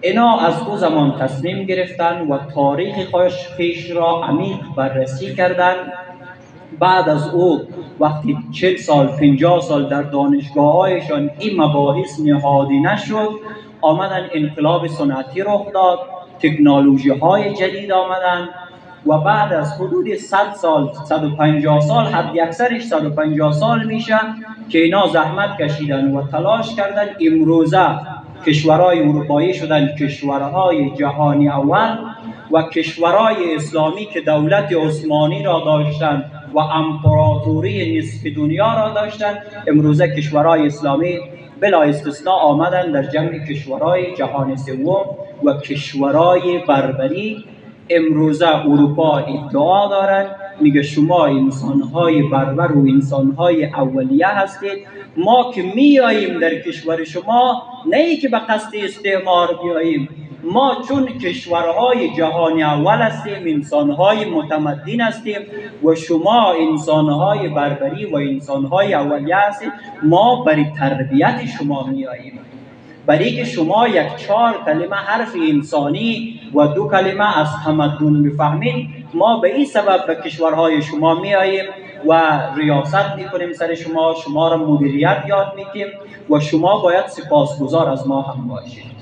اینا از او زمان تصمیم گرفتن و تاریخ خویش را عمیق بررسی کردند. بعد از او وقتی 40 سال 50 سال در دانشگاه هایشان این مباحث نهادی نشد، آمدن انقلاب صنعتی رخ داد، تکنولوژی های جدید آمدن و بعد از حدود 100 سال 150 سال، حد اکثرش 150 سال میشه که اینا زحمت کشیدن و تلاش کردن. امروزه کشورهای اروپایی شدن کشورهای جهانی اول و کشورهای اسلامی که دولت عثمانی را داشتند و امپراتوری نصف دنیا را داشتند، امروزه کشورهای اسلامی بلا استثناء آمدن در جمع کشورهای جهان سوم و کشورهای بربری. امروزه اروپا ادعا دارد، میگه شما انسانهای بربر و انسانهای اولیه هستید. ما که میاییم در کشور شما نه ای که به قصد استعمار بیاییم، ما چون کشورهای جهانی اول هستیم، انسانهای متمدن هستیم و شما انسانهای بربری و انسانهای اولیه هستید، ما برای تربیت شما میاییم، برای که شما 4 کلمه حرف انسانی و 2 کلمه از تمدن بفهمید، ما به این سبب به کشورهای شما میاییم و ریاست میکنیم سر شما، شما را مدیریت یاد میدیم و شما باید سپاسگزار از ما هم باشید.